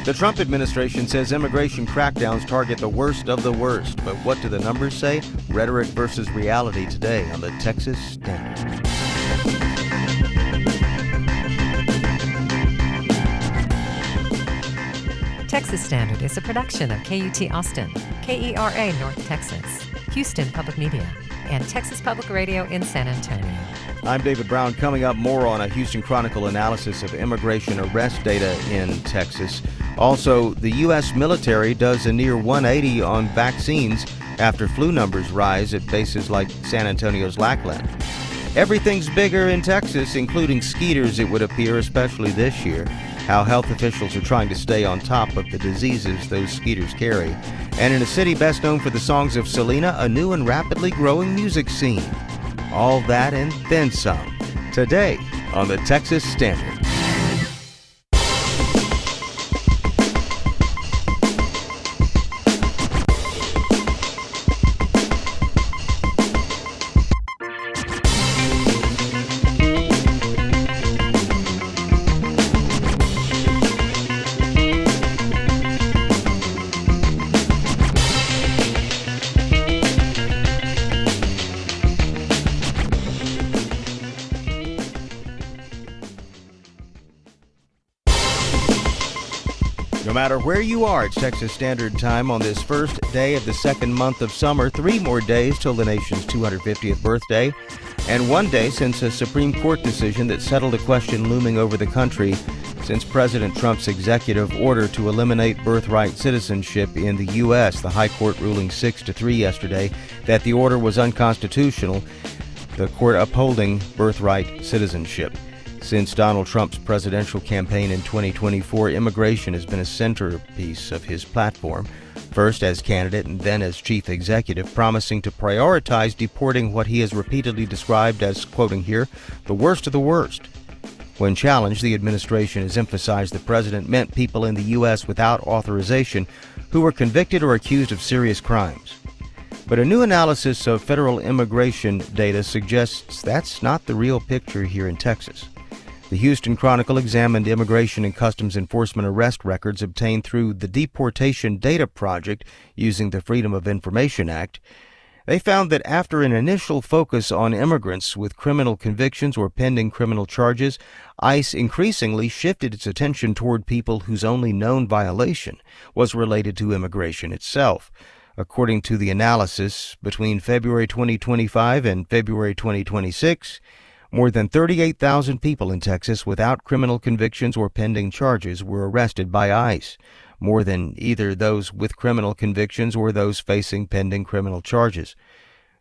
The Trump administration says immigration crackdowns target the worst of the worst. But what do the numbers say? Rhetoric versus reality today on the Texas Standard. Texas Standard is a production of KUT Austin, KERA North Texas, Houston Public Media, and Texas Public Radio in San Antonio. I'm David Brown. Coming up, more on a Houston Chronicle analysis of immigration arrest data in Texas. Also, the U.S. military does a near 180 on vaccines after flu numbers rise at bases like San Antonio's Lackland. Everything's bigger in Texas, including skeeters, it would appear, especially this year. How health officials are trying to stay on top of the diseases those skeeters carry. And in a city best known for the songs of Selena, a new and rapidly growing music scene. All that and then some. Today on the Texas Standard. No matter where you are, it's Texas Standard Time on this first day of the second month of summer. 3 more days till the nation's 250th birthday, and 1 day since a Supreme Court decision that settled a question looming over the country since President Trump's executive order to eliminate birthright citizenship in the U.S. The High Court ruling 6-3 yesterday that the order was unconstitutional, the court upholding birthright citizenship. Since Donald Trump's presidential campaign in 2024, immigration has been a centerpiece of his platform, first as candidate and then as chief executive, promising to prioritize deporting what he has repeatedly described as, quoting here, the worst of the worst. When challenged, the administration has emphasized the president meant people in the U.S. without authorization who were convicted or accused of serious crimes. But a new analysis of federal immigration data suggests that's not the real picture here in Texas. The Houston Chronicle examined Immigration and Customs Enforcement arrest records obtained through the Deportation Data Project using the Freedom of Information Act. They found that after an initial focus on immigrants with criminal convictions or pending criminal charges, ICE increasingly shifted its attention toward people whose only known violation was related to immigration itself. According to the analysis, between February 2025 and February 2026, more than 38,000 people in Texas without criminal convictions or pending charges were arrested by ICE, more than either those with criminal convictions or those facing pending criminal charges.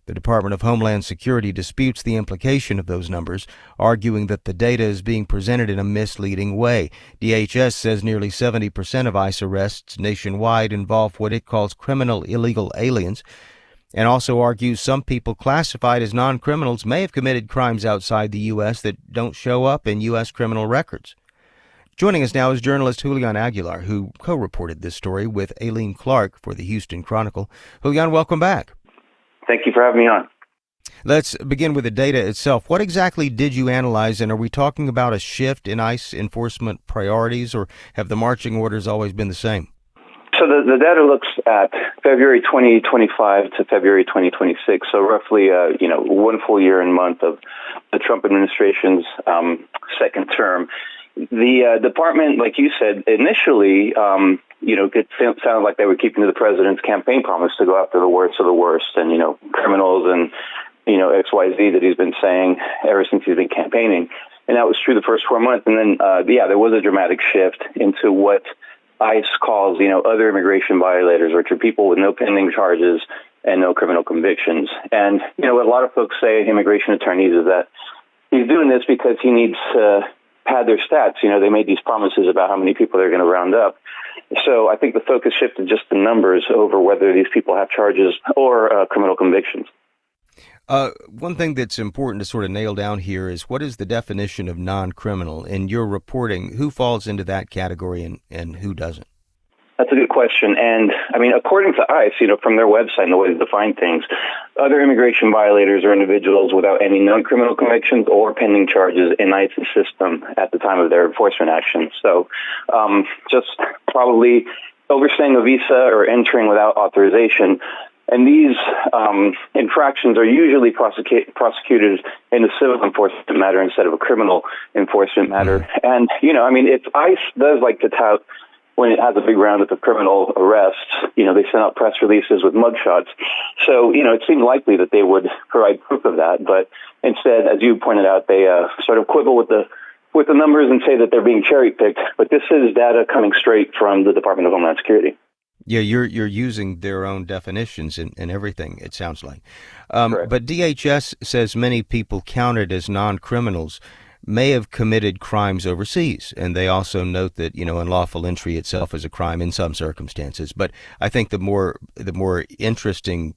The Department of Homeland Security disputes the implication of those numbers, arguing that the data is being presented in a misleading way. DHS says nearly 70% of ICE arrests nationwide involve what it calls criminal illegal aliens, and also argues some people classified as non-criminals may have committed crimes outside the U.S. that don't show up in U.S. criminal records. Joining us now is journalist Julian Aguilar, who co-reported this story with Aileen Clark for the Houston Chronicle. Julian, welcome back. Thank you for having me on. Let's begin with the data itself. What exactly did you analyze, and are we talking about a shift in ICE enforcement priorities, or have the marching orders always been the same? So the data looks at February 2025 to February 2026, so roughly 1 full year and month of the Trump administration's second term. The department, like you said, initially, it sounded like they were keeping to the president's campaign promise to go after the worst of the worst and, criminals and, XYZ that he's been saying ever since he's been campaigning. And that was true the first 4 months. And then, there was a dramatic shift into what ICE calls, other immigration violators, which are people with no pending charges and no criminal convictions. And, what a lot of folks say, immigration attorneys, is that he's doing this because he needs to pad their stats. They made these promises about how many people they're going to round up. So I think the focus shifted just the numbers over whether these people have charges or criminal convictions. One thing that's important to sort of nail down here is what is the definition of non-criminal? In your reporting, who falls into that category and who doesn't? That's a good question. And according to ICE, from their website and the way they define things, other immigration violators are individuals without any known criminal convictions or pending charges in ICE's system at the time of their enforcement action. So just probably overstaying a visa or entering without authorization. And these infractions are usually prosecuted in a civil enforcement matter instead of a criminal enforcement matter. And, if ICE does like to tout when it has a big roundup of criminal arrests, they send out press releases with mugshots. So, it seemed likely that they would provide proof of that. But instead, as you pointed out, they sort of quibble with the numbers and say that they're being cherry-picked. But this is data coming straight from the Department of Homeland Security. Yeah, you're using their own definitions in everything, it sounds like. But DHS says many people counted as non-criminals may have committed crimes overseas. And they also note that, unlawful entry itself is a crime in some circumstances. But I think the more interesting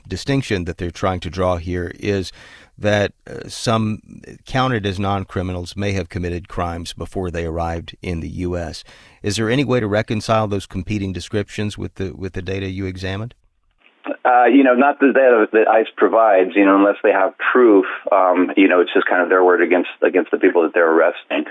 distinction that they're trying to draw here is that some counted as non-criminals may have committed crimes before they arrived in the U.S. Is there any way to reconcile those competing descriptions with the data you examined? Not the data that ICE provides, unless they have proof, it's just kind of their word against the people that they're arresting.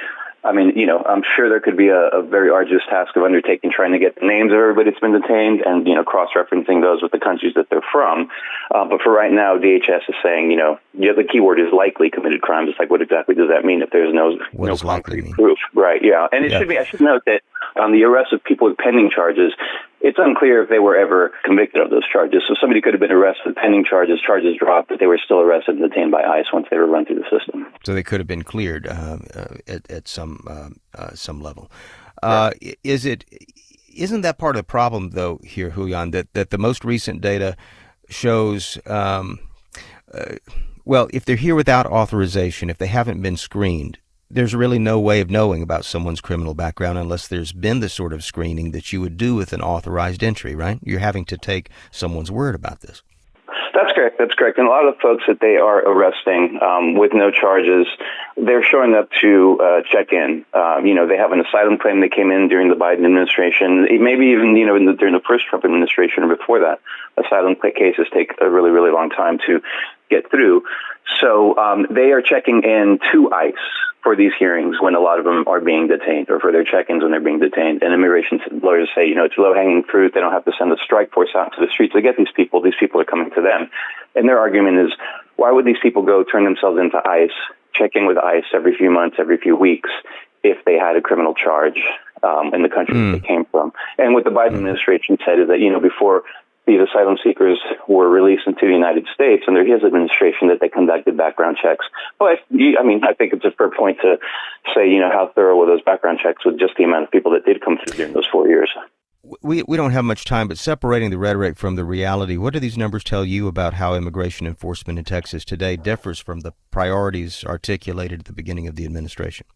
I'm sure there could be a very arduous task of undertaking trying to get the names of everybody that's been detained and, cross-referencing those with the countries that they're from. But for right now, DHS is saying, the keyword is likely committed crimes. It's like, what exactly does that mean if there's no concrete proof? Right, yeah. And I should note that on the arrest of people with pending charges, it's unclear if they were ever convicted of those charges. So somebody could have been arrested with pending charges dropped, but they were still arrested and detained by ICE once they were run through the system. So they could have been cleared at some level. Isn't that part of the problem, though, here, Julian, that the most recent data shows, if they're here without authorization, if they haven't been screened, there's really no way of knowing about someone's criminal background unless there's been the sort of screening that you would do with an authorized entry, right? You're having to take someone's word about this. That's correct. And a lot of the folks that they are arresting with no charges, they're showing up to check in. They have an asylum claim that came in during the Biden administration, maybe even, during the first Trump administration or before that. Asylum cases take a really, really long time to get through. So they are checking in to ICE for these hearings when a lot of them are being detained, or for their check-ins when they're being detained. And immigration lawyers say, it's low-hanging fruit. They don't have to send a strike force out to the streets to get these people. These people are coming to them. And their argument is, why would these people go turn themselves into ICE, check in with ICE every few months, every few weeks, if they had a criminal charge in the country that they came from? And what the Biden administration said is that, before these asylum seekers were released into the United States under his administration, that they conducted background checks. But, I think it's a fair point to say, how thorough were those background checks with just the amount of people that did come through during those 4 years. We don't have much time, but separating the rhetoric from the reality, what do these numbers tell you about how immigration enforcement in Texas today differs from the priorities articulated at the beginning of the administration?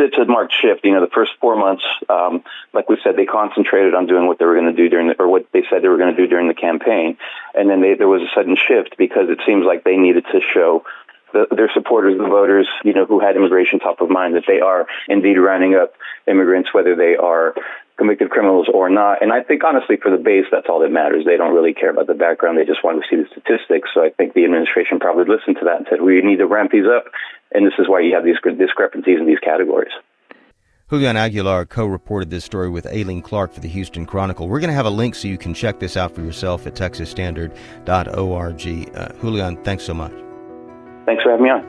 It's a marked shift. The first 4 months, like we said, they concentrated on doing what they were going to do what they said they were going to do during the campaign. And then there was a sudden shift because it seems like they needed to show their supporters, the voters, who had immigration top of mind, that they are indeed rounding up immigrants, whether they are convicted criminals or not. And I think, honestly, for the base, that's all that matters. They don't really care about the background. They just want to see the statistics. So I think the administration probably listened to that and said, we need to ramp these up. And this is why you have these discrepancies in these categories. Julian Aguilar co-reported this story with Aileen Clark for the Houston Chronicle. We're going to have a link so you can check this out for yourself at texasstandard.org. Julian, thanks so much. Thanks for having me on.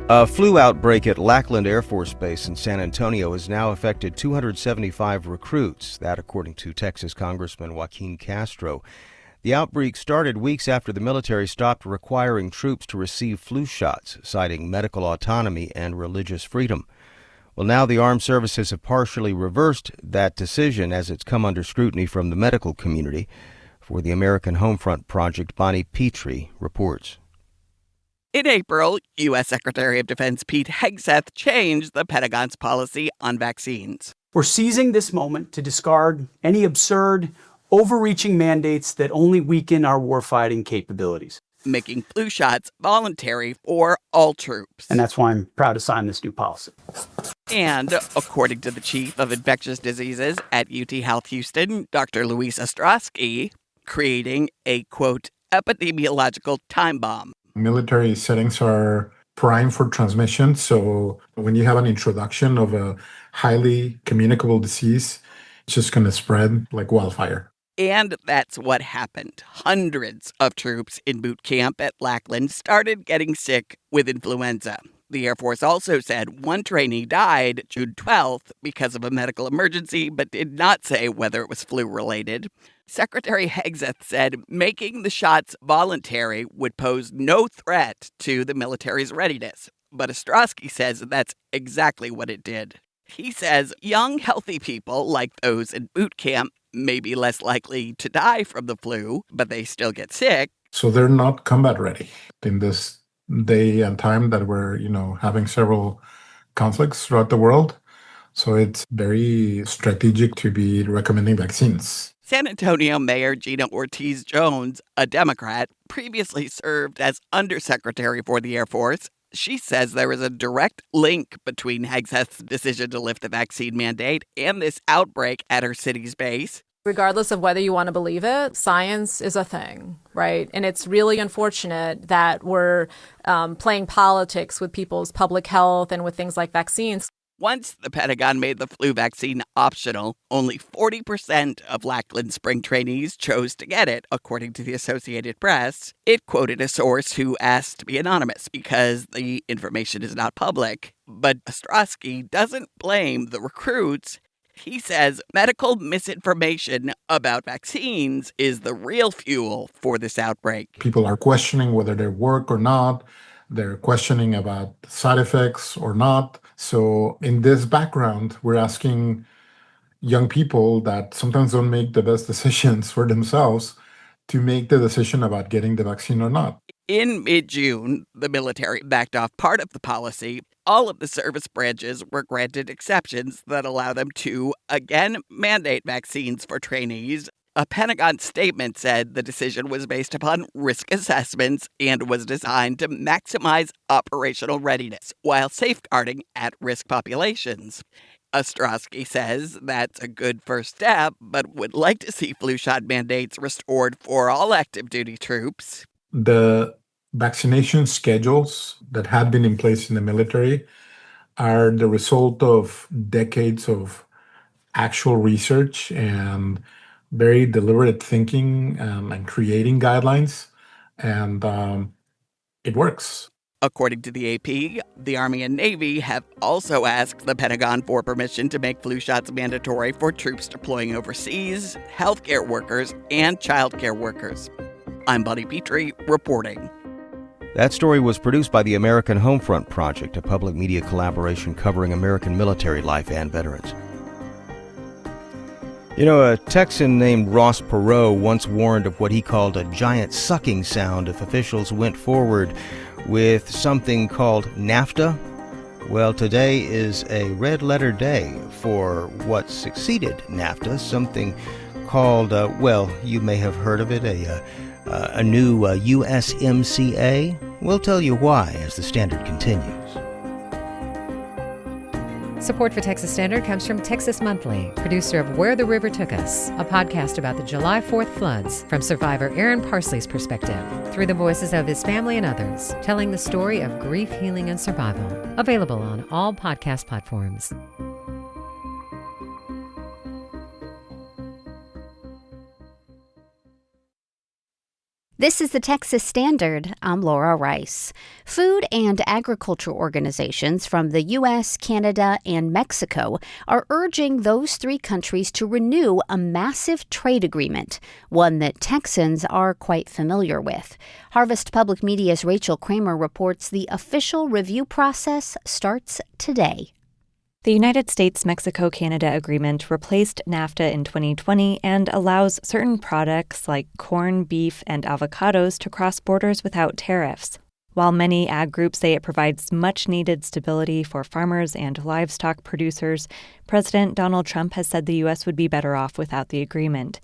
A flu outbreak at Lackland Air Force Base in San Antonio has now affected 275 recruits, that according to Texas Congressman Joaquin Castro. The outbreak started weeks after the military stopped requiring troops to receive flu shots, citing medical autonomy and religious freedom. Well, now the armed services have partially reversed that decision as it's come under scrutiny from the medical community. For the American Homefront Project, Bonnie Petrie reports. In April, U.S. Secretary of Defense Pete Hegseth changed the Pentagon's policy on vaccines. We're seizing this moment to discard any absurd, overreaching mandates that only weaken our warfighting capabilities. Making flu shots voluntary for all troops. And that's why I'm proud to sign this new policy. And according to the chief of infectious diseases at UT Health Houston, Dr. Luis Ostrowski, creating a, quote, epidemiological time bomb. Military settings are prime for transmission. So when you have an introduction of a highly communicable disease, it's just going to spread like wildfire. And that's what happened. Hundreds of troops in boot camp at Lackland started getting sick with influenza. The Air Force also said one trainee died June 12th because of a medical emergency, but did not say whether it was flu-related. Secretary Hegseth said making the shots voluntary would pose no threat to the military's readiness. But Ostrowski says that's exactly what it did. He says young, healthy people like those in boot camp may be less likely to die from the flu, but they still get sick. So they're not combat ready in this day and time that we're, having several conflicts throughout the world. So it's very strategic to be recommending vaccines. San Antonio Mayor Gina Ortiz-Jones, a Democrat, previously served as Undersecretary for the Air Force. She says there is a direct link between Hegseth's decision to lift the vaccine mandate and this outbreak at her city's base. Regardless of whether you want to believe it, science is a thing, right? And it's really unfortunate that we're playing politics with people's public health and with things like vaccines. Once the Pentagon made the flu vaccine optional, only 40% of Lackland spring trainees chose to get it, according to the Associated Press. It quoted a source who asked to be anonymous because the information is not public. But Ostrowski doesn't blame the recruits. He says medical misinformation about vaccines is the real fuel for this outbreak. People are questioning whether they work or not. They're questioning about side effects or not. So in this background, we're asking young people that sometimes don't make the best decisions for themselves to make the decision about getting the vaccine or not. In mid-June, the military backed off part of the policy. All of the service branches were granted exceptions that allow them to, again, mandate vaccines for trainees. A Pentagon statement said the decision was based upon risk assessments and was designed to maximize operational readiness while safeguarding at-risk populations. Ostrowski says that's a good first step, but would like to see flu shot mandates restored for all active duty troops. The vaccination schedules that had been in place in the military are the result of decades of actual research and very deliberate thinking and creating guidelines, and it works. According to the AP, the Army and Navy have also asked the Pentagon for permission to make flu shots mandatory for troops deploying overseas, healthcare workers, and childcare workers. I'm Buddy Petrie, reporting. That story was produced by the American Homefront Project, a public media collaboration covering American military life and veterans. A Texan named Ross Perot once warned of what he called a giant sucking sound if officials went forward with something called NAFTA. Well, today is a red-letter day for what succeeded NAFTA, something called, you may have heard of it, a new USMCA. We'll tell you why as the Standard continues. Support for Texas Standard comes from Texas Monthly, producer of Where the River Took Us, a podcast about the July 4th floods from survivor Aaron Parsley's perspective, through the voices of his family and others, telling the story of grief, healing, and survival. Available on all podcast platforms. This is the Texas Standard. I'm Laura Rice. Food and agriculture organizations from the U.S., Canada, and Mexico are urging those three countries to renew a massive trade agreement, one that Texans are quite familiar with. Harvest Public Media's Rachel Kramer reports the official review process starts today. The United States-Mexico-Canada agreement replaced NAFTA in 2020 and allows certain products like corn, beef, and avocados to cross borders without tariffs. While many ag groups say it provides much-needed stability for farmers and livestock producers, President Donald Trump has said the U.S. would be better off without the agreement.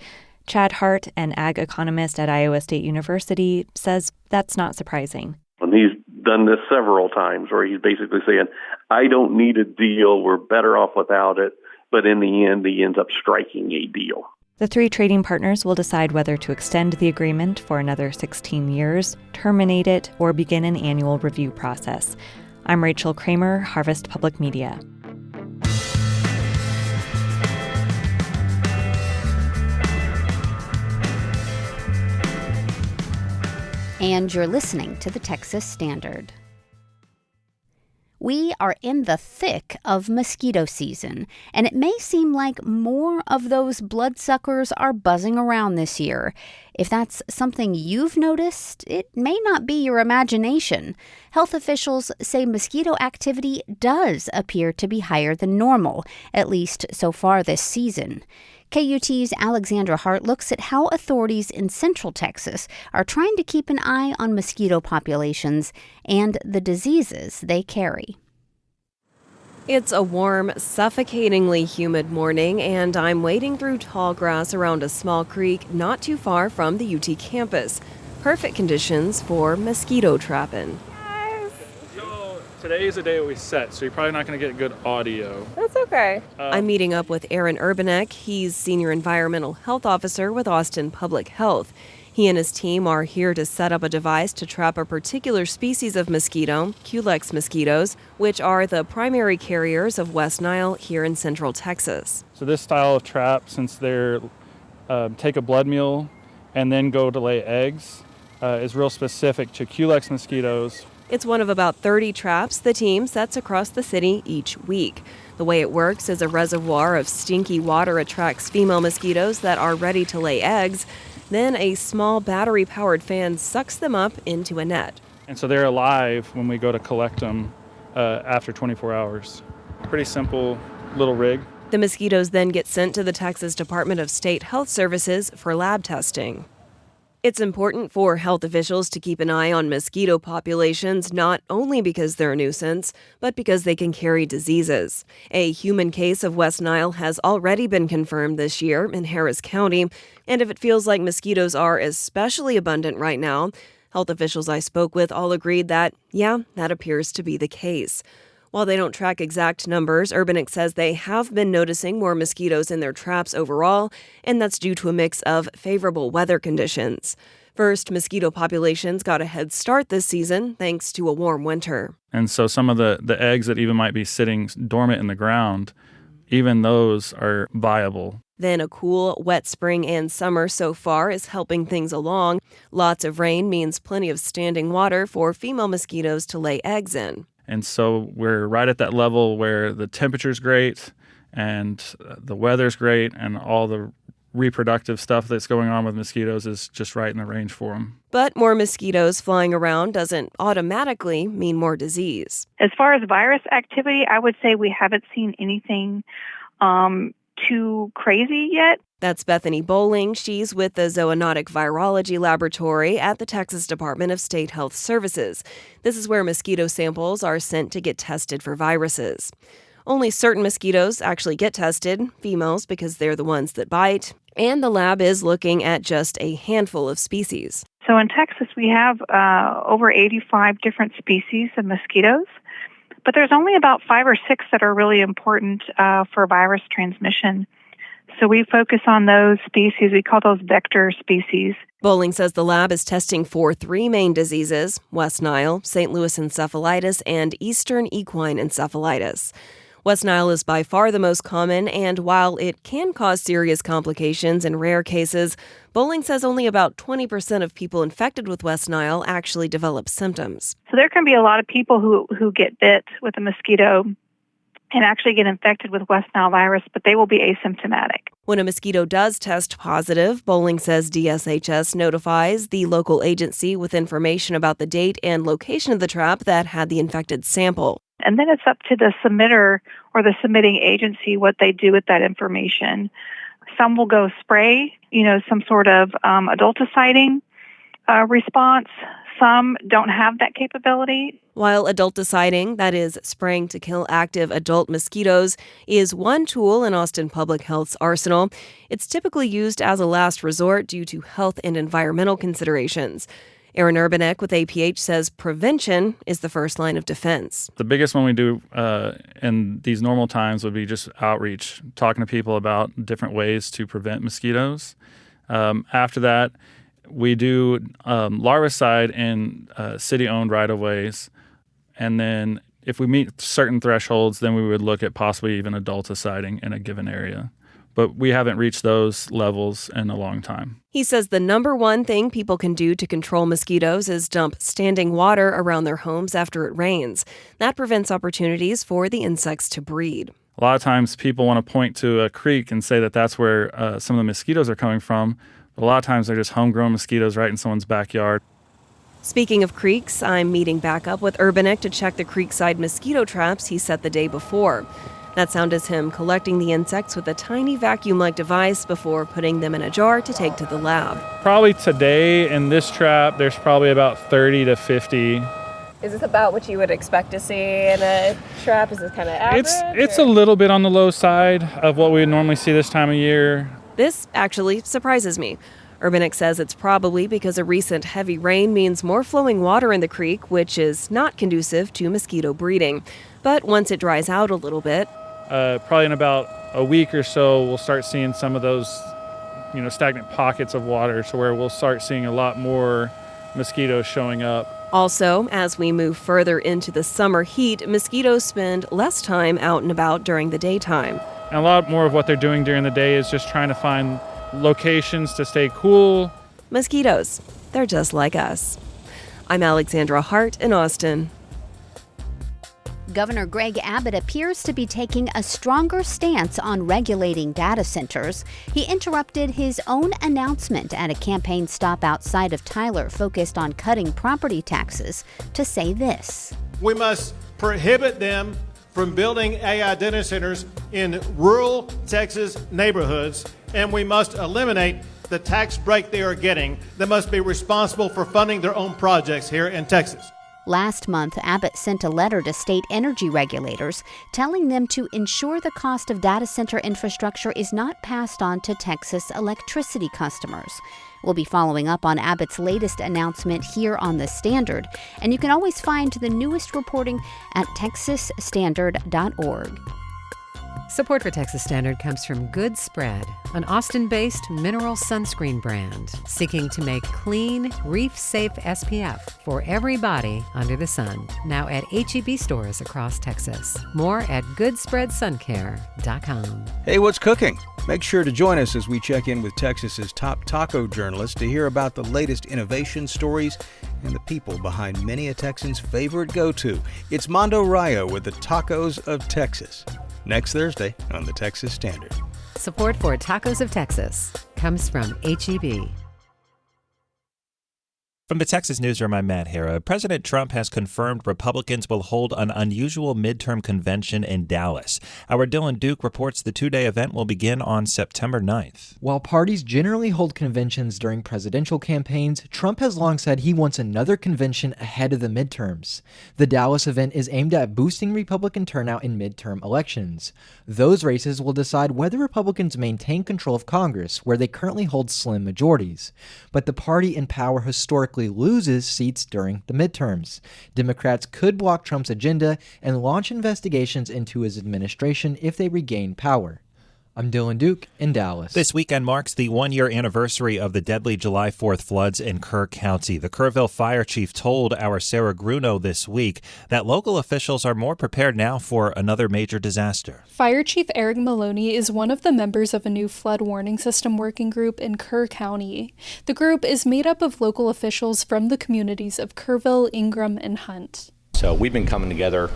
Chad Hart, an ag economist at Iowa State University, says that's not surprising. And he's done this several times where he's basically saying, I don't need a deal, we're better off without it, but in the end, he ends up striking a deal. The 3 trading partners will decide whether to extend the agreement for another 16 years, terminate it, or begin an annual review process. I'm Rachel Kramer, Harvest Public Media. And you're listening to the Texas Standard. We are in the thick of mosquito season, and it may seem like more of those bloodsuckers are buzzing around this year. If that's something you've noticed, it may not be your imagination. Health officials say mosquito activity does appear to be higher than normal, at least so far this season. KUT's Alexandra Hart looks at how authorities in Central Texas are trying to keep an eye on mosquito populations and the diseases they carry. It's a warm, suffocatingly humid morning, and I'm wading through tall grass around a small creek not too far from the UT campus. Perfect conditions for mosquito trapping. Today is the day we set, so you're probably not going to get good audio. That's okay. I'm meeting up with Aaron Urbanek. He's Senior Environmental Health Officer with Austin Public Health. He and his team are here to set up a device to trap a particular species of mosquito, Culex mosquitoes, which are the primary carriers of West Nile here in Central Texas. So this style of trap, since they're take a blood meal and then go to lay eggs, is real specific to Culex mosquitoes. It's one of about 30 traps the team sets across the city each week. The way it works is a reservoir of stinky water attracts female mosquitoes that are ready to lay eggs. Then a small battery-powered fan sucks them up into a net. And so they're alive when we go to collect them after 24 hours. Pretty simple little rig. The mosquitoes then get sent to the Texas Department of State Health Services for lab testing. It's important for health officials to keep an eye on mosquito populations, not only because they're a nuisance, but because they can carry diseases. A human case of West Nile has already been confirmed this year in Harris County, and if it feels like mosquitoes are especially abundant right now, health officials I spoke with all agreed that, that appears to be the case. While they don't track exact numbers, Urbanek says they have been noticing more mosquitoes in their traps overall, and that's due to a mix of favorable weather conditions. First, mosquito populations got a head start this season thanks to a warm winter. And so some of the eggs that even might be sitting dormant in the ground, even those are viable. Then a cool, wet spring and summer so far is helping things along. Lots of rain means plenty of standing water for female mosquitoes to lay eggs in. And so we're right at that level where the temperature's great and the weather's great and all the reproductive stuff that's going on with mosquitoes is just right in the range for them. But more mosquitoes flying around doesn't automatically mean more disease. As far as virus activity, I would say we haven't seen anything too crazy yet. That's Bethany Bowling. She's with the Zoonotic Virology Laboratory at the Texas Department of State Health Services. This is where mosquito samples are sent to get tested for viruses. Only certain mosquitoes actually get tested, females because they're the ones that bite, and the lab is looking at just a handful of species. So in Texas, we have over 85 different species of mosquitoes, but there's only about 5 or 6 that are really important for virus transmission. So we focus on those species. We call those vector species. Bowling says the lab is testing for 3 main diseases: West Nile, St. Louis encephalitis, and Eastern equine encephalitis. West Nile is by far the most common, and while it can cause serious complications in rare cases, Bowling says only about 20% of people infected with West Nile actually develop symptoms. So there can be a lot of people who get bit with a mosquito and actually get infected with West Nile virus, but they will be asymptomatic. When a mosquito does test positive, Bowling says DSHS notifies the local agency with information about the date and location of the trap that had the infected sample. And then it's up to the submitter or the submitting agency what they do with that information. Some will go spray, some sort of adulticiding response. Some don't have that capability. While adulticiding, that is spraying to kill active adult mosquitoes, is one tool in Austin Public Health's arsenal, it's typically used as a last resort due to health and environmental considerations. Aaron Urbanek with APH says prevention is the first line of defense. The biggest one we do in these normal times would be just outreach, talking to people about different ways to prevent mosquitoes. After that, we do larvicide in city-owned right-of-ways. And then if we meet certain thresholds, then we would look at possibly even adulticiding in a given area. But we haven't reached those levels in a long time. He says the number one thing people can do to control mosquitoes is dump standing water around their homes after it rains. That prevents opportunities for the insects to breed. A lot of times people want to point to a creek and say that that's where some of the mosquitoes are coming from. But a lot of times they're just homegrown mosquitoes right in someone's backyard. Speaking of creeks, I'm meeting back up with Urbanek to check the creekside mosquito traps he set the day before. That sound is him collecting the insects with a tiny vacuum-like device before putting them in a jar to take to the lab. Probably today in this trap, there's probably about 30 to 50. Is this about what you would expect to see in a trap? Is this kind of average? It's a little bit on the low side of what we would normally see this time of year. This actually surprises me. Urbanek says it's probably because a recent heavy rain means more flowing water in the creek, which is not conducive to mosquito breeding. But once it dries out a little bit, probably in about a week or so, we'll start seeing some of those, stagnant pockets of water, to where we'll start seeing a lot more mosquitoes showing up. Also, as we move further into the summer heat, mosquitoes spend less time out and about during the daytime. And a lot more of what they're doing during the day is just trying to find locations to stay cool. Mosquitoes, they're just like us. I'm Alexandra Hart in Austin. Governor Greg Abbott appears to be taking a stronger stance on regulating data centers. He interrupted his own announcement at a campaign stop outside of Tyler focused on cutting property taxes to say this. We must prohibit them from building AI data centers in rural Texas neighborhoods, and we must eliminate the tax break they are getting that must be responsible for funding their own projects here in Texas. Last month, Abbott sent a letter to state energy regulators telling them to ensure the cost of data center infrastructure is not passed on to Texas electricity customers. We'll be following up on Abbott's latest announcement here on The Standard, and you can always find the newest reporting at texasstandard.org. Support for Texas Standard comes from Good Spread, an Austin-based mineral sunscreen brand seeking to make clean, reef-safe SPF for every body under the sun. Now at H-E-B stores across Texas. More at goodspreadsuncare.com. Hey, what's cooking? Make sure to join us as we check in with Texas's top taco journalists to hear about the latest innovation stories and the people behind many a Texan's favorite go-to. It's Mondo Rayo with the Tacos of Texas. Next Thursday on the Texas Standard. Support for Tacos of Texas comes from H-E-B. From the Texas Newsroom, I'm Matt Hara. President Trump has confirmed Republicans will hold an unusual midterm convention in Dallas. Our Dylan Duke reports the two-day event will begin on September 9th. While parties generally hold conventions during presidential campaigns, Trump has long said he wants another convention ahead of the midterms. The Dallas event is aimed at boosting Republican turnout in midterm elections. Those races will decide whether Republicans maintain control of Congress, where they currently hold slim majorities. But the party in power historically loses seats during the midterms. Democrats could block Trump's agenda and launch investigations into his administration if they regain power. I'm Dylan Duke in Dallas. This weekend marks the one-year anniversary of the deadly July 4th floods in Kerr County. The Kerrville fire chief told our Sarah Gruno this week that local officials are more prepared now for another major disaster. Fire Chief Eric Maloney is one of the members of a new flood warning system working group in Kerr County. The group is made up of local officials from the communities of Kerrville, Ingram, and Hunt. So we've been coming together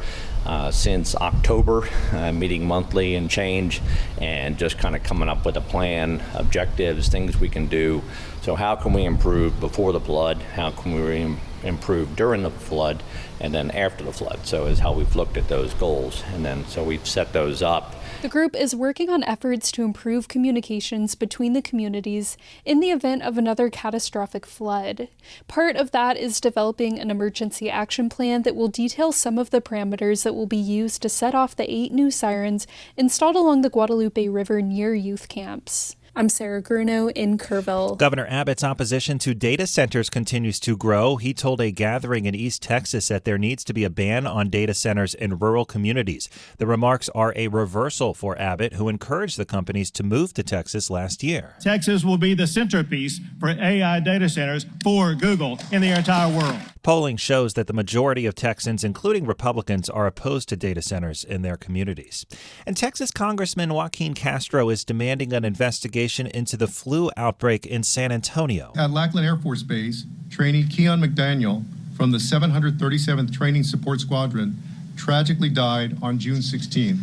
since October, meeting monthly and change, and just kind of coming up with a plan, objectives, things we can do. So how can we improve before the flood? How can we improve during the flood? And then after the flood? So is how we've looked at those goals. And then so we've set those up. The group is working on efforts to improve communications between the communities in the event of another catastrophic flood. Part of that is developing an emergency action plan that will detail some of the parameters that will be used to set off the 8 new sirens installed along the Guadalupe River near youth camps. I'm Sarah Grunow in Kerrville. Governor Abbott's opposition to data centers continues to grow. He told a gathering in East Texas that there needs to be a ban on data centers in rural communities. The remarks are a reversal for Abbott, who encouraged the companies to move to Texas last year. Texas will be the centerpiece for AI data centers for Google in the entire world. Polling shows that the majority of Texans, including Republicans, are opposed to data centers in their communities. And Texas Congressman Joaquin Castro is demanding an investigation into the flu outbreak in San Antonio. At Lackland Air Force Base, trainee Keon McDaniel from the 737th Training Support Squadron tragically died on June 16.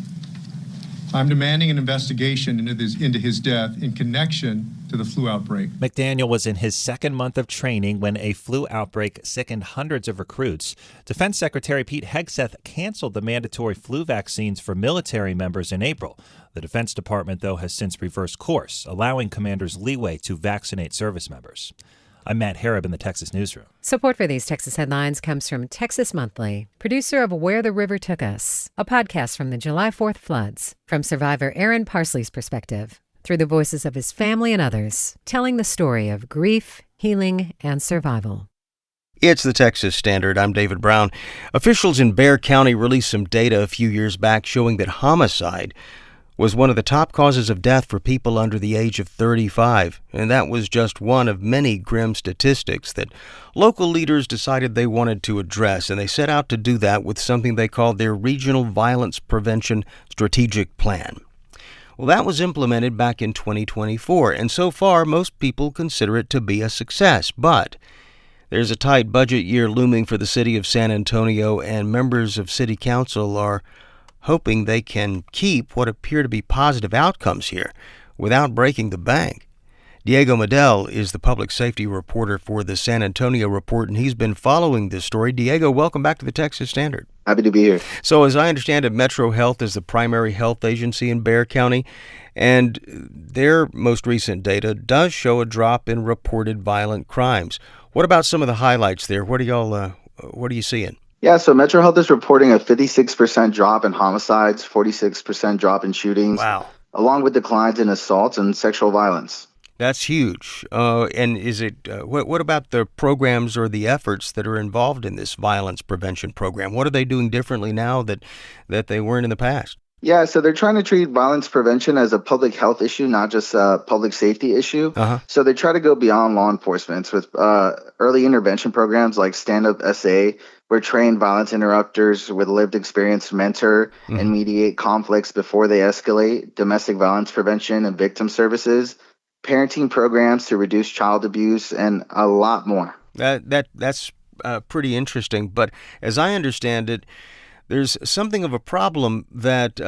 I'm demanding an investigation into his death in connection to the flu outbreak. McDaniel was in his second month of training when a flu outbreak sickened hundreds of recruits. Defense Secretary Pete Hegseth canceled the mandatory flu vaccines for military members in April. The Defense Department, though, has since reversed course, allowing commanders leeway to vaccinate service members. I'm Matt Harrop in the Texas Newsroom. Support for these Texas headlines comes from Texas Monthly, producer of Where the River Took Us, a podcast from the July 4th floods, from survivor Aaron Parsley's perspective, through the voices of his family and others, telling the story of grief, healing, and survival. It's the Texas Standard. I'm David Brown. Officials in Bexar County released some data a few years back showing that homicide was one of the top causes of death for people under the age of 35, and that was just one of many grim statistics that local leaders decided they wanted to address, and they set out to do that with something they called their Regional Violence Prevention Strategic Plan. Well, that was implemented back in 2024, and so far most people consider it to be a success, but there's a tight budget year looming for the city of San Antonio, and members of city council are hoping they can keep what appear to be positive outcomes here without breaking the bank. Diego Medel is the public safety reporter for the San Antonio Report, and he's been following this story. Diego, welcome back to the Texas Standard. Happy to be here. So as I understand it, Metro Health is the primary health agency in Bexar County, and their most recent data does show a drop in reported violent crimes. What about some of the highlights there? What are you seeing? Yeah, so Metro Health is reporting a 56% drop in homicides, 46% drop in shootings, along with declines in assaults and sexual violence. That's huge. And is it? What about the programs or the efforts that are involved in this violence prevention program? What are they doing differently now that they weren't in the past? Yeah, so they're trying to treat violence prevention as a public health issue, not just a public safety issue. So they try to go beyond law enforcement with early intervention programs like Stand Up SA, where trained violence interrupters with lived experience mentor and mediate conflicts before they escalate, domestic violence prevention and victim services, parenting programs to reduce child abuse, and a lot more. That's pretty interesting. But as I understand it, there's something of a problem that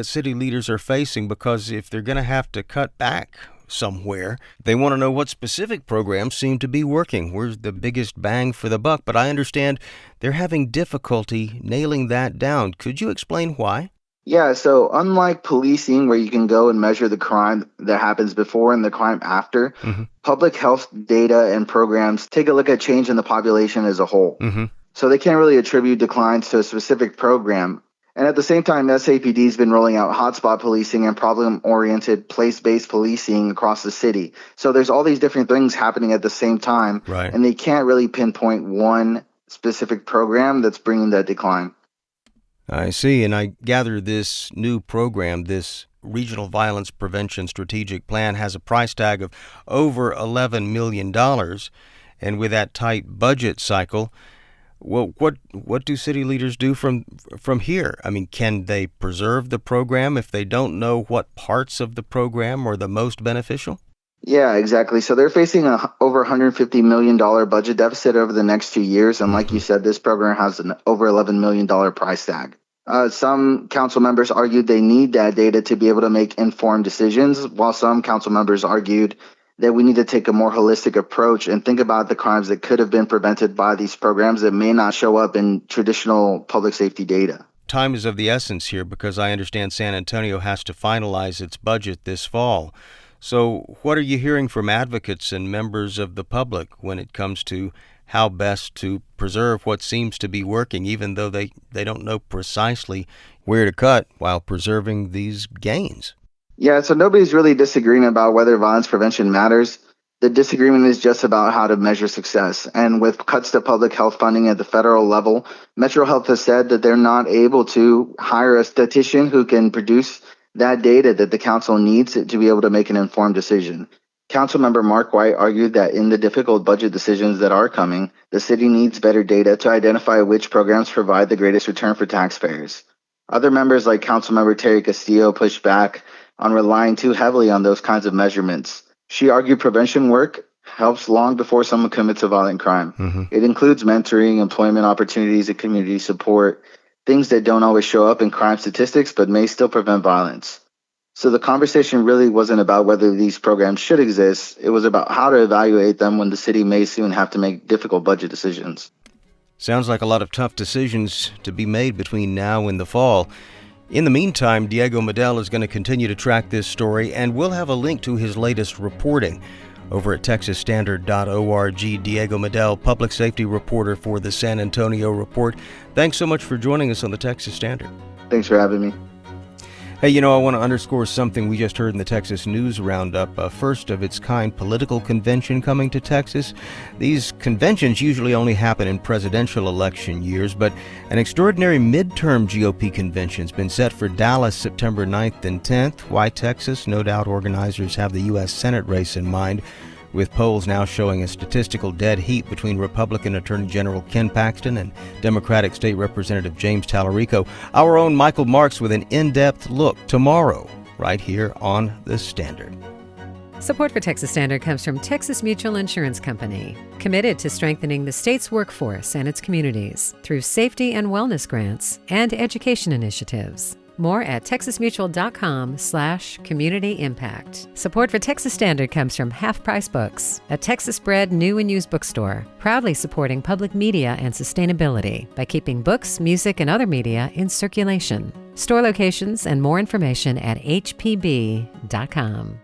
city leaders are facing, because if they're going to have to cut back somewhere, they want to know what specific programs seem to be working. Where's the biggest bang for the buck? But I understand they're having difficulty nailing that down. Could you explain why? Yeah, so unlike policing, where you can go and measure the crime that happens before and the crime after, public health data and programs take a look at change in the population as a whole. So they can't really attribute declines to a specific program. And at the same time, SAPD has been rolling out hotspot policing and problem-oriented place-based policing across the city. So there's all these different things happening at the same time, and they can't really pinpoint one specific program that's bringing that decline. I see, and I gather this new program, this Regional Violence Prevention Strategic Plan, has a price tag of over $11 million, and with that tight budget cycle, well, what do city leaders do from here? I mean, can they preserve the program if they don't know what parts of the program are the most beneficial? Yeah, exactly. So they're facing a over $150 million budget deficit over the next 2 years. And like you said, this program has an over $11 million price tag. Some council members argued they need that data to be able to make informed decisions, while some council members argued that we need to take a more holistic approach and think about the crimes that could have been prevented by these programs that may not show up in traditional public safety data. Time is of the essence here, because I understand San Antonio has to finalize its budget this fall. So what are you hearing from advocates and members of the public when it comes to how best to preserve what seems to be working, even though they don't know precisely where to cut while preserving these gains? Yeah, so nobody's really disagreeing about whether violence prevention matters. The disagreement is just about how to measure success. And with cuts to public health funding at the federal level, Metro Health has said that they're not able to hire a statistician who can produce that data that the council needs to be able to make an informed decision. Councilmember Mark White argued that in the difficult budget decisions that are coming, the city needs better data to identify which programs provide the greatest return for taxpayers. Other members like Councilmember Terry Castillo pushed back on relying too heavily on those kinds of measurements. She argued prevention work helps long before someone commits a violent crime. It includes mentoring, employment opportunities, and community support, things that don't always show up in crime statistics but may still prevent violence. So the conversation really wasn't about whether these programs should exist. It was about how to evaluate them when the city may soon have to make difficult budget decisions. Sounds like a lot of tough decisions to be made between now and the fall. In the meantime, Diego Medel is going to continue to track this story, and we'll have a link to his latest reporting over at texasstandard.org. Diego Medel, public safety reporter for the San Antonio Report. Thanks so much for joining us on the Texas Standard. Thanks for having me. Hey, I want to underscore something we just heard in the Texas News Roundup, a first-of-its-kind political convention coming to Texas. These conventions usually only happen in presidential election years, but an extraordinary midterm GOP convention's been set for Dallas September 9th and 10th. Why Texas? No doubt organizers have the U.S. Senate race in mind, with polls now showing a statistical dead heat between Republican Attorney General Ken Paxton and Democratic State Representative James Tallarico. Our own Michael Marks with an in-depth look tomorrow, right here on The Standard. Support for Texas Standard comes from Texas Mutual Insurance Company, committed to strengthening the state's workforce and its communities through safety and wellness grants and education initiatives. More at texasmutual.com/community impact. Support for Texas Standard comes from Half Price Books, a Texas-bred new and used bookstore, proudly supporting public media and sustainability by keeping books, music, and other media in circulation. Store locations and more information at hpb.com.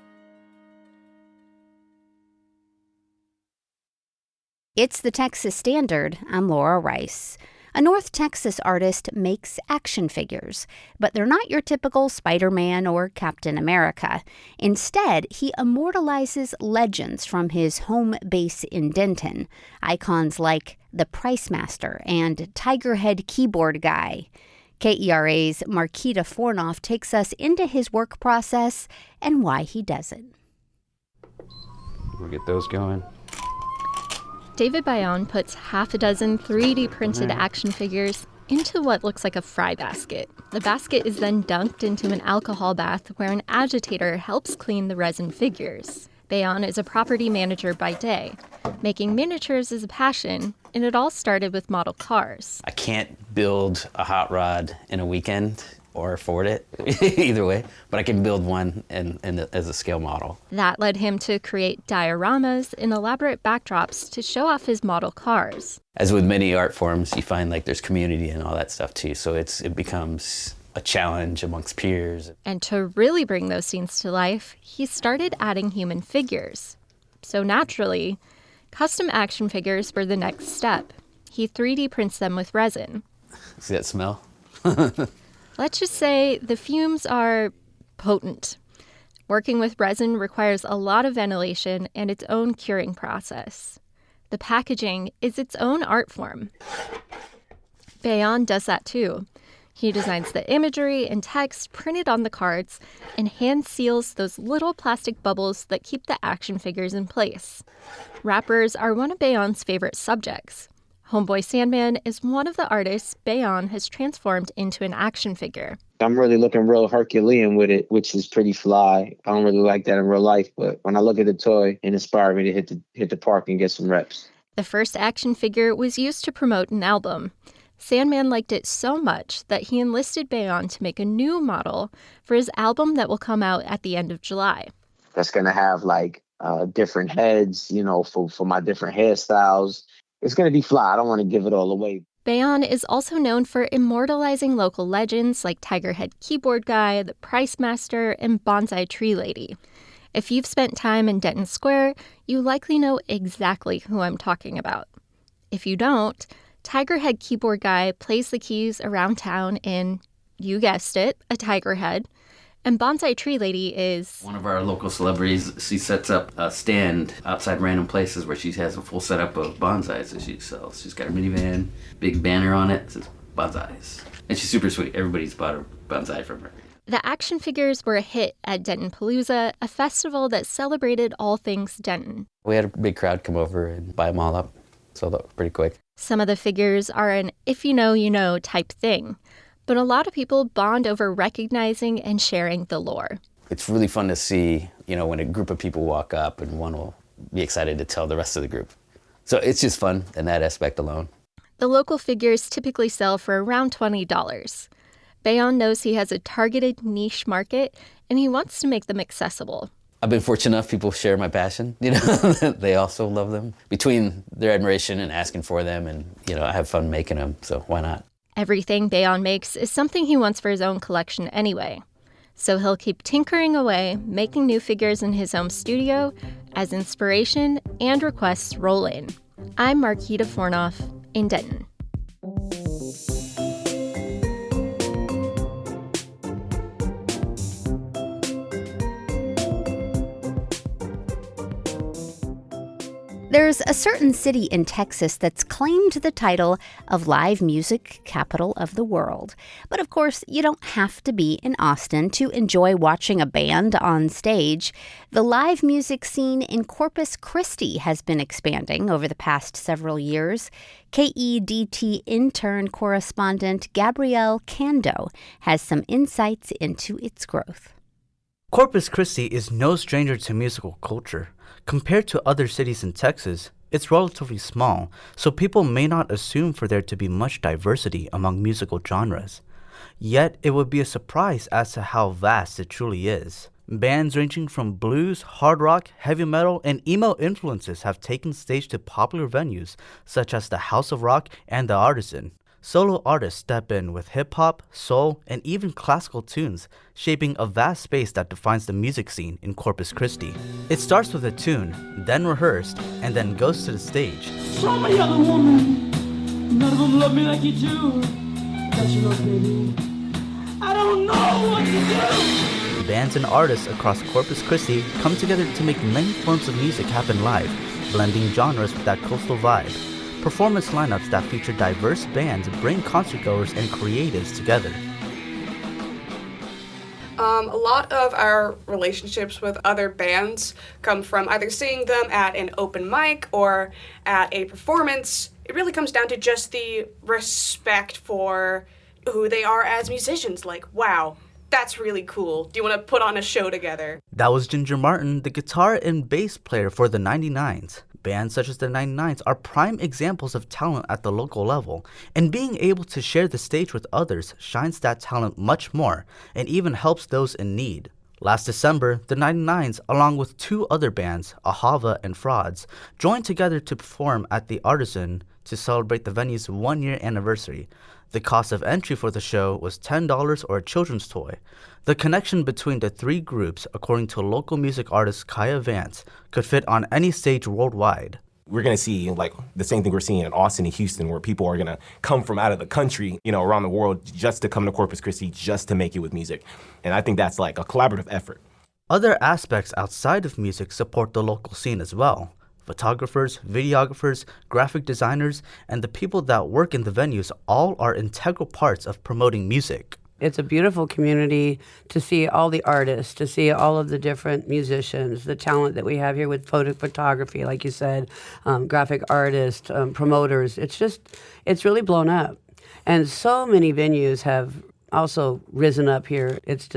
It's the Texas Standard. I'm Laura Rice. A North Texas artist makes action figures, but they're not your typical Spider-Man or Captain America. Instead, he immortalizes legends from his home base in Denton, icons like the Price Master and Tigerhead Keyboard Guy. KERA's Marquita Fornoff takes us into his work process and why he does it. We'll get those going. David Bayon puts half a dozen 3D printed action figures into what looks like a fry basket. The basket is then dunked into an alcohol bath where an agitator helps clean the resin figures. Bayon is a property manager by day. Making miniatures is a passion, and it all started with model cars. I can't build a hot rod in a weekend or afford it, either way, but I can build one as a scale model. That led him to create dioramas and elaborate backdrops to show off his model cars. As with many art forms, you find like there's community and all that stuff too, so it becomes a challenge amongst peers. And to really bring those scenes to life, he started adding human figures. So naturally, custom action figures were the next step. He 3D prints them with resin. See that smell? Let's just say the fumes are potent. Working with resin requires a lot of ventilation and its own curing process. The packaging is its own art form. Bayon does that too. He designs the imagery and text printed on the cards and hand seals those little plastic bubbles that keep the action figures in place. Wrappers are one of Bayon's favorite subjects. Homeboy Sandman is one of the artists Bayon has transformed into an action figure. I'm really looking real Herculean with it, which is pretty fly. I don't really like that in real life, but when I look at the toy, it inspired me to hit the park and get some reps. The first action figure was used to promote an album. Sandman liked it so much that he enlisted Bayon to make a new model for his album that will come out at the end of July. That's going to have different heads, for my different hairstyles. It's going to be fly. I don't want to give it all away. Bayon is also known for immortalizing local legends like Tigerhead Keyboard Guy, the Price Master, and Bonsai Tree Lady. If you've spent time in Denton Square, you likely know exactly who I'm talking about. If you don't, Tigerhead Keyboard Guy plays the keys around town in, you guessed it, a tiger head. And Bonsai Tree Lady is one of our local celebrities. She sets up a stand outside random places where she has a full setup of bonsais that she sells. She's got her minivan, big banner on it, says bonsais. And she's super sweet. Everybody's bought a bonsai from her. The action figures were a hit at Denton Palooza, a festival that celebrated all things Denton. We had a big crowd come over and buy them all up. Sold out pretty quick. Some of the figures are an if you know type thing. But a lot of people bond over recognizing and sharing the lore. It's really fun to see, when a group of people walk up and one will be excited to tell the rest of the group. So it's just fun in that aspect alone. The local figures typically sell for around $20. Bayon knows he has a targeted niche market, and he wants to make them accessible. I've been fortunate enough people share my passion, they also love them. Between their admiration and asking for them, and, I have fun making them, so why not? Everything Bayon makes is something he wants for his own collection anyway. So he'll keep tinkering away, making new figures in his home studio as inspiration and requests roll in. I'm Marquita Fornoff in Denton. There's a certain city in Texas that's claimed the title of live music capital of the world. But of course, you don't have to be in Austin to enjoy watching a band on stage. The live music scene in Corpus Christi has been expanding over the past several years. KEDT intern correspondent Gabrielle Cando has some insights into its growth. Corpus Christi is no stranger to musical culture. Compared to other cities in Texas, it's relatively small, so people may not assume for there to be much diversity among musical genres. Yet, it would be a surprise as to how vast it truly is. Bands ranging from blues, hard rock, heavy metal, and emo influences have taken stage to popular venues such as the House of Rock and the Artisan. Solo artists step in with hip-hop, soul, and even classical tunes, shaping a vast space that defines the music scene in Corpus Christi. It starts with a tune, then rehearsed, and then goes to the stage. So many other women, none of them love me like you do. Don't you know, baby? I don't know what to do. Bands and artists across Corpus Christi come together to make many forms of music happen live, blending genres with that coastal vibe. Performance lineups that feature diverse bands bring concertgoers and creatives together. A lot of our relationships with other bands come from either seeing them at an open mic or at a performance. It really comes down to just the respect for who they are as musicians. Like, wow, that's really cool. Do you want to put on a show together? That was Ginger Martin, the guitar and bass player for the 99s. Bands such as the 99s are prime examples of talent at the local level, and being able to share the stage with others shines that talent much more and even helps those in need. Last December, the 99s, along with two other bands, Ahava and Frauds, joined together to perform at the Artisan to celebrate the venue's one-year anniversary. The cost of entry for the show was $10 or a children's toy. The connection between the three groups, according to local music artist Kaya Vance, could fit on any stage worldwide. We're going to see like the same thing we're seeing in Austin and Houston, where people are going to come from out of the country, around the world just to come to Corpus Christi, just to make it with music. And I think that's like a collaborative effort. Other aspects outside of music support the local scene as well. Photographers, videographers, graphic designers, and the people that work in the venues all are integral parts of promoting music. It's a beautiful community to see all the artists, to see all of the different musicians, the talent that we have here with photography, like you said, graphic artists, promoters. It's really blown up. And so many venues have also risen up here. It's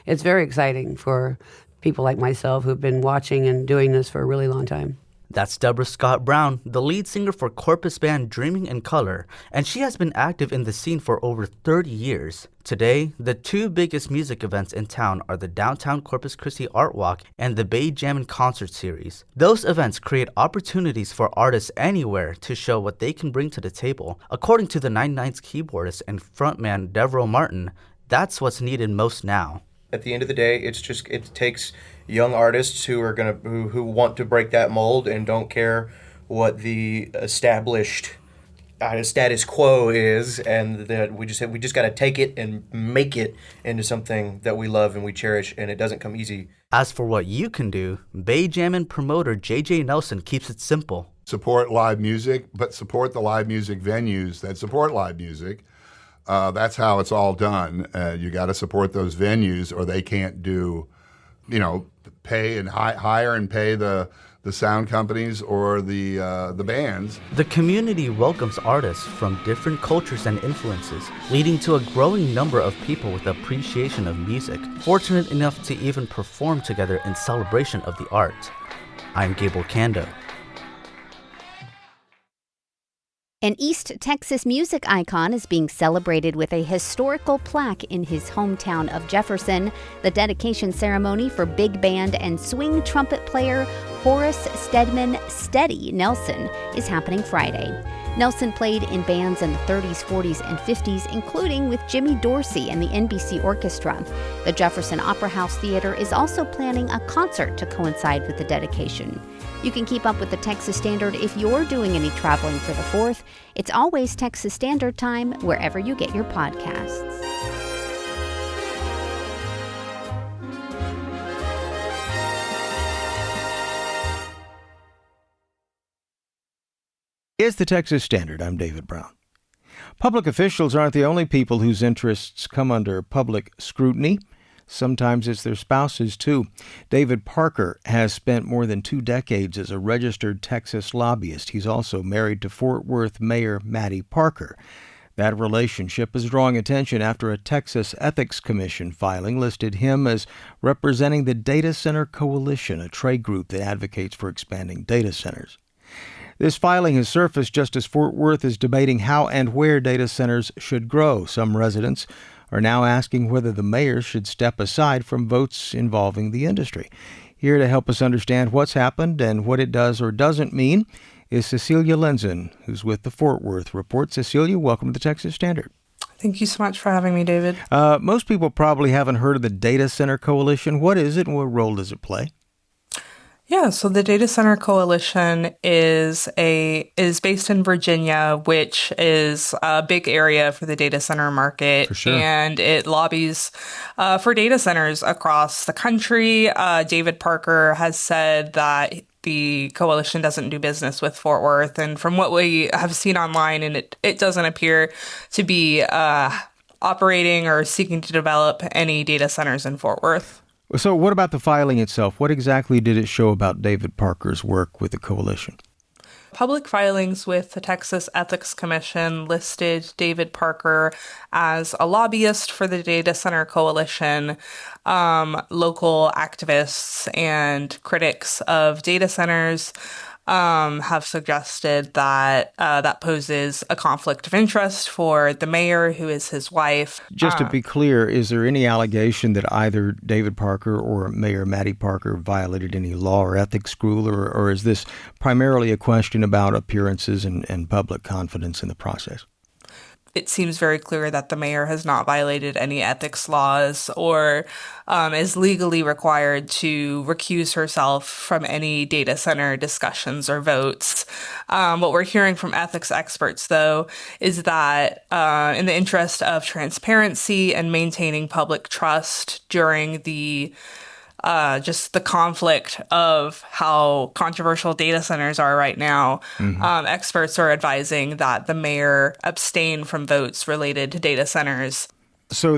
very exciting for people like myself who've been watching and doing this for a really long time. That's Deborah Scott Brown, the lead singer for Corpus band Dreaming in Color, and she has been active in the scene for over 30 years. Today, the two biggest music events in town are the Downtown Corpus Christi Art Walk and the Bay Jammin' Concert Series. Those events create opportunities for artists anywhere to show what they can bring to the table. According to the 99's keyboardist and frontman Devereaux Martin, that's what's needed most now. At the end of the day, it takes young artists who want to break that mold and don't care what the established status quo is, and that we just got to take it and make it into something that we love and we cherish, and it doesn't come easy. As for what you can do, Bay Jammin' promoter JJ Nelson keeps it simple. Support live music, but support the live music venues that support live music. That's how it's all done. You got to support those venues, or they can't do, pay and hire and pay the sound companies or the bands. The community welcomes artists from different cultures and influences, leading to a growing number of people with appreciation of music, fortunate enough to even perform together in celebration of the art. I'm Gable Kando. An East Texas music icon is being celebrated with a historical plaque in his hometown of Jefferson. The dedication ceremony for big band and swing trumpet player Horace Stedman Steady Nelson is happening Friday. Nelson played in bands in the 30s, 40s, and 50s, including with Jimmy Dorsey and the NBC Orchestra. The Jefferson Opera House Theater is also planning a concert to coincide with the dedication. You can keep up with the Texas Standard if you're doing any traveling for the 4th. It's always Texas Standard Time wherever you get your podcasts. It's the Texas Standard. I'm David Brown. Public officials aren't the only people whose interests come under public scrutiny. Sometimes it's their spouses, too. David Parker has spent more than 2 decades as a registered Texas lobbyist. He's also married to Fort Worth Mayor Mattie Parker. That relationship is drawing attention after a Texas Ethics Commission filing listed him as representing the Data Center Coalition, a trade group that advocates for expanding data centers. This filing has surfaced just as Fort Worth is debating how and where data centers should grow. Some residents are now asking whether the mayor should step aside from votes involving the industry. Here to help us understand what's happened and what it does or doesn't mean is Cecilia Lenzen, who's with the Fort Worth Report. Cecilia, welcome to the Texas Standard. Thank you so much for having me, David. Most people probably haven't heard of the Data Center Coalition. What is it and what role does it play? Yeah, so the Data Center Coalition is based in Virginia, which is a big area for the data center market. For sure. And it lobbies for data centers across the country. David Parker has said that the coalition doesn't do business with Fort Worth. And from what we have seen online, and it doesn't appear to be operating or seeking to develop any data centers in Fort Worth. So what about the filing itself? What exactly did it show about David Parker's work with the coalition? Public filings with the Texas Ethics Commission listed David Parker as a lobbyist for the Data Center Coalition. Local activists and critics of data centers have suggested that that poses a conflict of interest for the mayor, who is his wife. Just to be clear, is there any allegation that either David Parker or Mayor Mattie Parker violated any law or ethics rule, or is this primarily a question about appearances and public confidence in the process? It seems very clear that the mayor has not violated any ethics laws or is legally required to recuse herself from any data center discussions or votes. What we're hearing from ethics experts, though, is that in the interest of transparency and maintaining public trust during the just the conflict of how controversial data centers are right now, experts are advising that the mayor abstain from votes related to data centers. So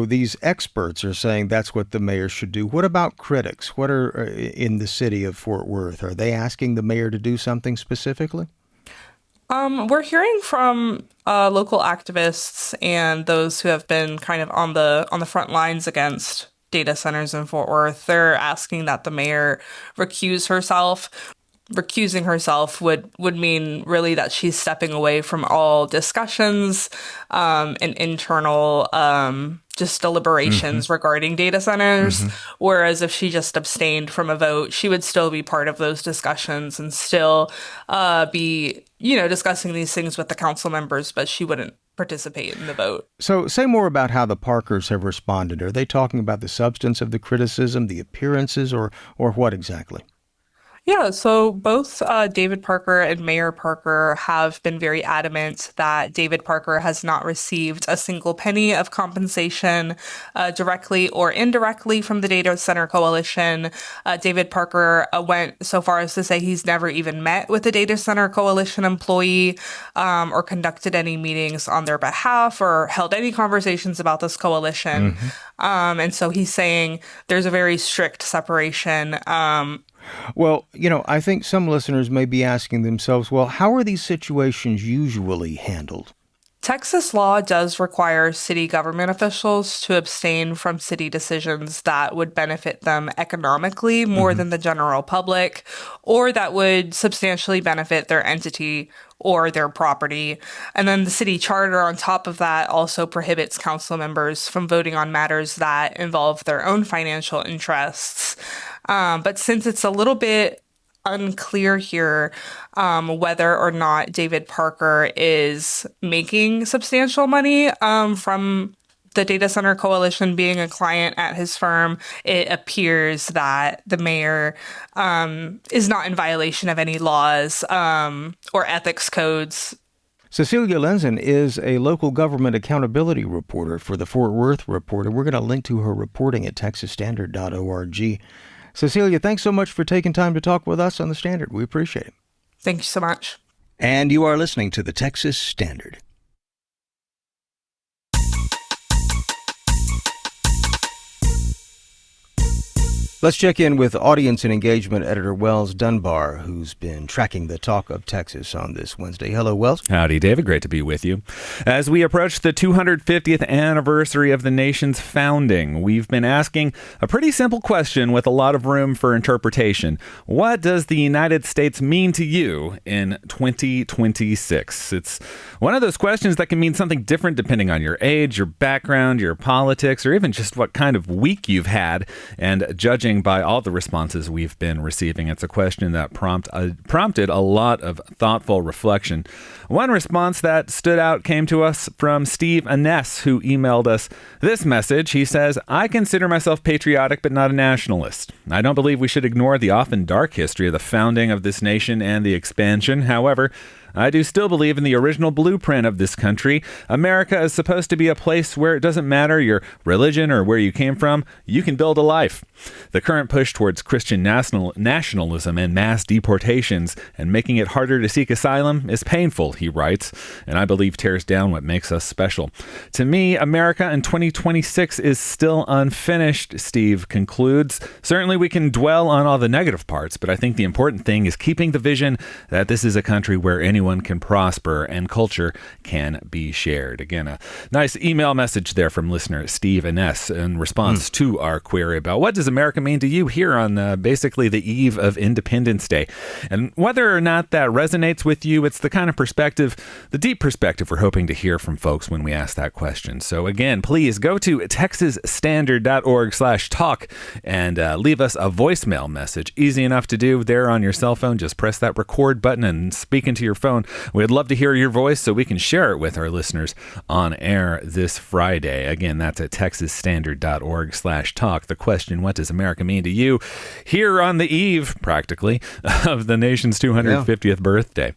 these experts are saying that's what the mayor should do. What about critics? What are in the city of Fort Worth? Are they asking the mayor to do something specifically? We're hearing from local activists and those who have been kind of on the front lines against data centers in Fort Worth. They're asking that the mayor recuse herself. Recusing herself would mean really that she's stepping away from all discussions and internal just deliberations regarding data centers. Whereas if she just abstained from a vote, she would still be part of those discussions and still be, discussing these things with the council members, but she wouldn't participate in the vote. So say more about how the Parkers have responded. Are they talking about the substance of the criticism, the appearances, or what exactly? Yeah, so both David Parker and Mayor Parker have been very adamant that David Parker has not received a single penny of compensation directly or indirectly from the Data Center Coalition. David Parker went so far as to say he's never even met with a Data Center Coalition employee or conducted any meetings on their behalf or held any conversations about this coalition. And so he's saying there's a very strict separation. Well, I think some listeners may be asking themselves, well, how are these situations usually handled? Texas law does require city government officials to abstain from city decisions that would benefit them economically more than the general public, or that would substantially benefit their entity or their property. And then the city charter on top of that also prohibits council members from voting on matters that involve their own financial interests. But since it's a little bit unclear here whether or not David Parker is making substantial money from the Data Center Coalition being a client at his firm, it appears that the mayor is not in violation of any laws or ethics codes. Cecilia Lenzen is a local government accountability reporter for the Fort Worth Reporter. We're going to link to her reporting at texasstandard.org. Cecilia, thanks so much for taking time to talk with us on The Standard. We appreciate it. Thank you so much. And you are listening to the Texas Standard. Let's check in with audience and engagement editor Wells Dunbar, who's been tracking the talk of Texas on this Wednesday. Hello, Wells. Howdy, David. Great to be with you. As we approach the 250th anniversary of the nation's founding, we've been asking a pretty simple question with a lot of room for interpretation. What does the United States mean to you in 2026? It's one of those questions that can mean something different depending on your age, your background, your politics, or even just what kind of week you've had. And judging by all the responses we've been receiving, it's a question that prompted a lot of thoughtful reflection. One response that stood out came to us from Steve Aness, who emailed us this message. He says, "I consider myself patriotic but not a nationalist. I don't believe we should ignore the often dark history of the founding of this nation and the expansion. However, I do still believe in the original blueprint of this country. America is supposed to be a place where it doesn't matter your religion or where you came from, you can build a life. The current push towards Christian nationalism and mass deportations and making it harder to seek asylum is painful," he writes, "and I believe tears down what makes us special. To me, America in 2026 is still unfinished," Steve concludes. "Certainly we can dwell on all the negative parts, but I think the important thing is keeping the vision that this is a country where anyone can prosper and culture can be shared." Again, a nice email message there from listener Steve Aness in response to our query about what does America mean to you here on basically the eve of Independence Day. And whether or not that resonates with you, it's the kind of perspective, the deep perspective we're hoping to hear from folks when we ask that question. So again, please go to texasstandard.org/talk and leave us a voicemail message. Easy enough to do there on your cell phone. Just press that record button and speak into your phone. We'd love to hear your voice so we can share it with our listeners on air this Friday. Again, that's at texasstandard.org/talk. The question, what does America mean to you here on the eve, practically, of the nation's 250th birthday?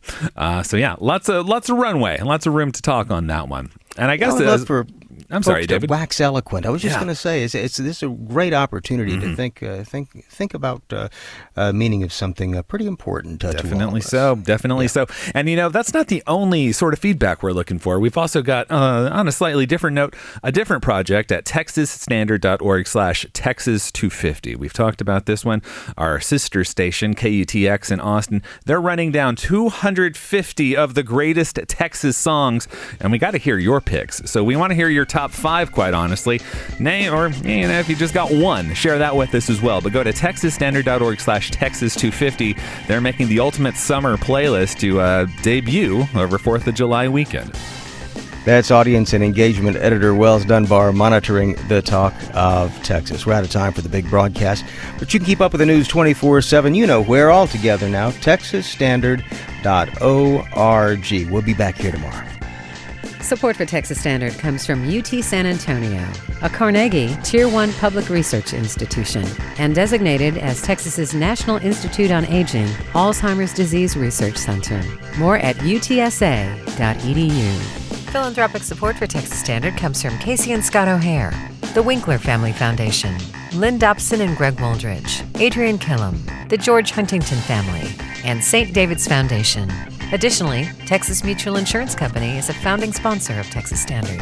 So yeah, lots of runway, lots of room to talk on that one. And I guess I'm sorry, David. Wax eloquent. I was just going to say, this is a great opportunity to think about meaning of something pretty important. Definitely so. Definitely so. And that's not the only sort of feedback we're looking for. We've also got, on a slightly different note, a different project at texasstandard.org/Texas250. We've talked about this one. Our sister station, KUTX in Austin, they're running down 250 of the greatest Texas songs, and we got to hear your picks. So we want to hear your top 5, quite honestly. Or if you just got one, share that with us as well. But go to texasstandard.org/Texas250. They're making the ultimate summer playlist to debut over 4th of July weekend. That's audience and engagement editor Wells Dunbar monitoring the talk of Texas. We're out of time for the big broadcast, but you can keep up with the news 24/7. You know where, all together now, texasstandard.org. We'll be back here tomorrow. Support for Texas Standard comes from UT San Antonio, a Carnegie Tier 1 public research institution, and designated as Texas's National Institute on Aging Alzheimer's Disease Research Center. More at utsa.edu. Philanthropic support for Texas Standard comes from Casey and Scott O'Hare, the Winkler Family Foundation, Lynn Dobson and Greg Woldridge, Adrian Killam, the George Huntington family, and St. David's Foundation. Additionally, Texas Mutual Insurance Company is a founding sponsor of Texas Standard.